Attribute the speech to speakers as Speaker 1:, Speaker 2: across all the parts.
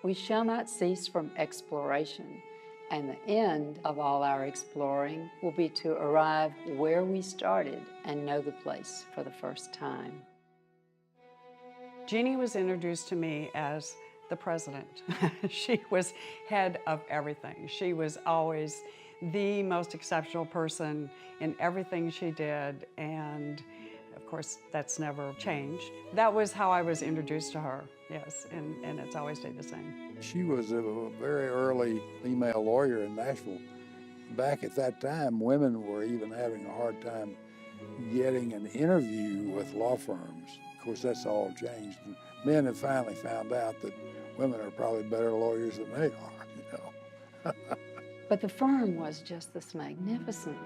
Speaker 1: We shall not cease from exploration, and the end of all our exploring will be to arrive where we started and know the place for the first time.
Speaker 2: Jeanie was introduced to me as the president. She was head of everything. She was always the most exceptional person in everything she did, and of course that's never changed. That was how I was introduced to her, yes, and it's always stayed the same.
Speaker 3: She was a very early female lawyer in Nashville. Back at that time, women were even having a hard time getting an interview with law firms. Of course, that's all changed. Men have finally found out that women are probably better lawyers than they are, you know.
Speaker 1: But the firm was just this magnificent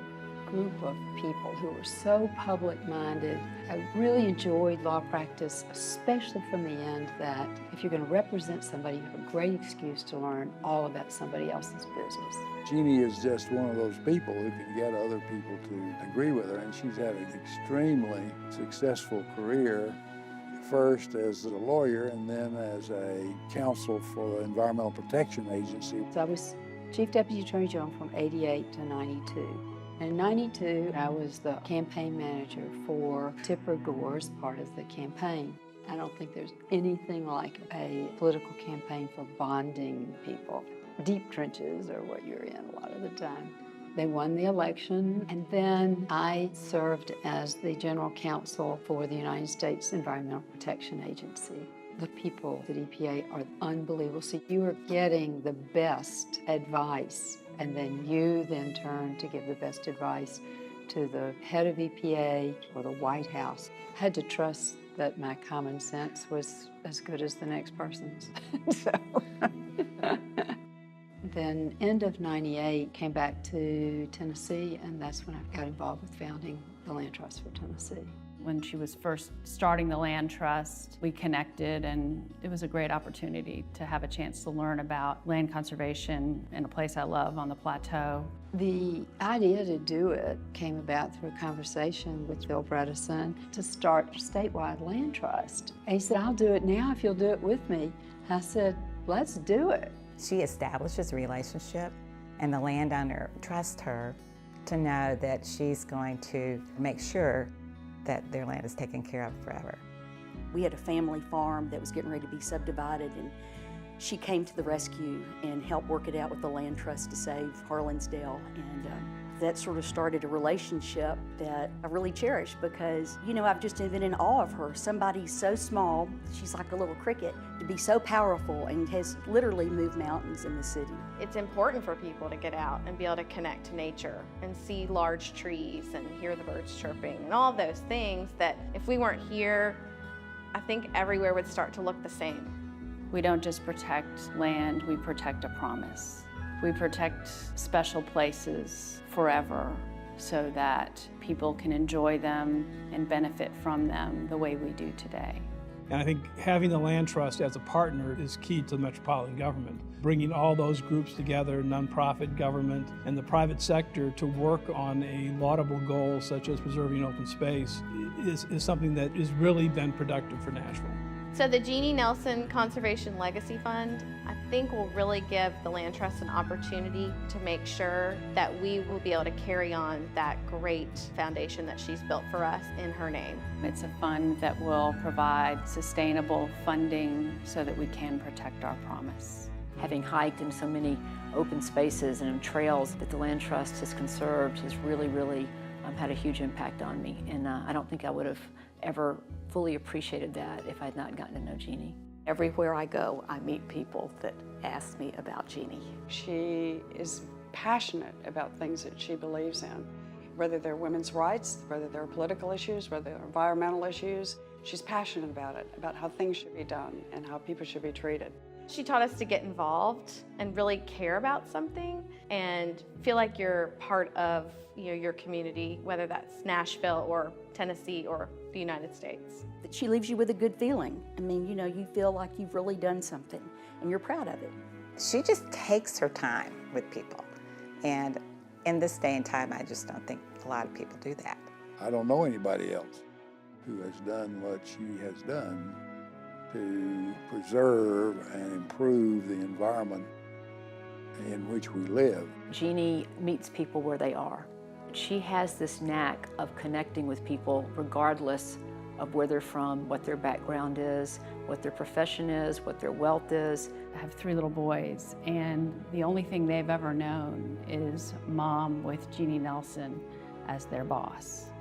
Speaker 1: group of people who were so public-minded. I really enjoyed law practice, especially from the end that if you're going to represent somebody, you have a great excuse to learn all about somebody else's business.
Speaker 3: Jeanie is just one of those people who can get other people to agree with her, and she's had an extremely successful career, first as a lawyer and then as a counsel for the Environmental Protection Agency.
Speaker 1: So I was Chief Deputy Attorney General from '88 to '92. In '92, I was the campaign manager for Tipper Gore's part of the campaign. I don't think there's anything like a political campaign for bonding people. Deep trenches are what you're in a lot of the time. They won the election, and then I served as the general counsel for the United States Environmental Protection Agency. The people at EPA are unbelievable. So you are getting the best advice, and then you then turn to give the best advice to the head of EPA or the White House. I had to trust that my common sense was as good as the next person's. So. Then end of '98, came back to Tennessee, and that's when I got involved with founding the Land Trust for Tennessee.
Speaker 4: When she was first starting the Land Trust, we connected, and it was a great opportunity to have a chance to learn about land conservation in a place I love on the plateau.
Speaker 1: The idea to do it came about through a conversation with Bill Bredesen to start a statewide land trust. And he said, "I'll do it now if you'll do it with me." I said, "Let's do it."
Speaker 5: She establishes a relationship, and the landowner trusts her to know that she's going to make sure that their land is taken care of forever.
Speaker 6: We had a family farm that was getting ready to be subdivided, and she came to the rescue and helped work it out with the land trust to save Harlansdale. And that sort of started a relationship that I really cherish because, you know, I've just been in awe of her. Somebody so small, she's like a little cricket, to be so powerful and has literally moved mountains in the city.
Speaker 7: It's important for people to get out and be able to connect to nature and see large trees and hear the birds chirping and all those things that if we weren't here, I think everywhere would start to look the same.
Speaker 4: We don't just protect land, we protect a promise. We protect special places forever so that people can enjoy them and benefit from them the way we do today.
Speaker 8: And I think having the Land Trust as a partner is key to the metropolitan government. Bringing all those groups together, nonprofit, government, and the private sector to work on a laudable goal such as preserving open space is something that has really been productive for Nashville.
Speaker 7: So the Jeanie Nelson Conservation Legacy Fund, I think will really give the Land Trust an opportunity to make sure that we will be able to carry on that great foundation that she's built for us in her name.
Speaker 4: It's a fund that will provide sustainable funding so that we can protect our promise.
Speaker 9: Having hiked in so many open spaces and trails that the Land Trust has conserved has really had a huge impact on me. And I don't think I would have ever fully appreciated that if I'd not gotten to know Jeanie.
Speaker 6: Everywhere I go, I meet people that ask me about Jeanie.
Speaker 2: She is passionate about things that she believes in, whether they're women's rights, whether they're political issues, whether they're environmental issues. She's passionate about it, about how things should be done and how people should be treated.
Speaker 7: She taught us to get involved and really care about something and feel like you're part of your community, whether that's Nashville or Tennessee or the United States.
Speaker 6: That she leaves you with a good feeling. I mean, you feel like you've really done something and you're proud of it.
Speaker 5: She just takes her time with people. And in this day and time, I just don't think a lot of people do that.
Speaker 3: I don't know anybody else who has done what she has done to preserve and improve the environment in which we live.
Speaker 9: Jeanie meets people where they are. She has this knack of connecting with people regardless of where they're from, what their background is, what their profession is, what their wealth is.
Speaker 4: I have 3 little boys, and the only thing they've ever known is mom with Jeanie Nelson as their boss.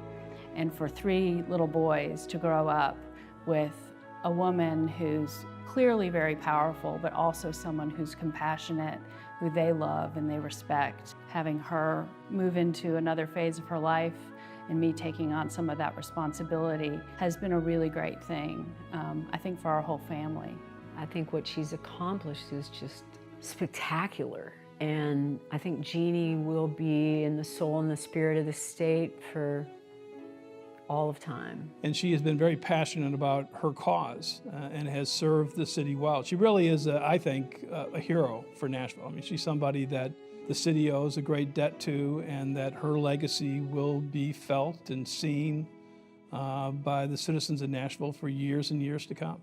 Speaker 4: And for 3 little boys to grow up with a woman who's clearly very powerful, but also someone who's compassionate, who they love and they respect. Having her move into another phase of her life and me taking on some of that responsibility has been a really great thing, I think, for our whole family.
Speaker 10: I think what she's accomplished is just spectacular. And I think Jeanie will be in the soul and the spirit of the state for all of time.
Speaker 8: And she has been very passionate about her cause and has served the city well. She really is, I think, a hero for Nashville. I mean, she's somebody that the city owes a great debt to, and that her legacy will be felt and seen by the citizens of Nashville for years and years to come.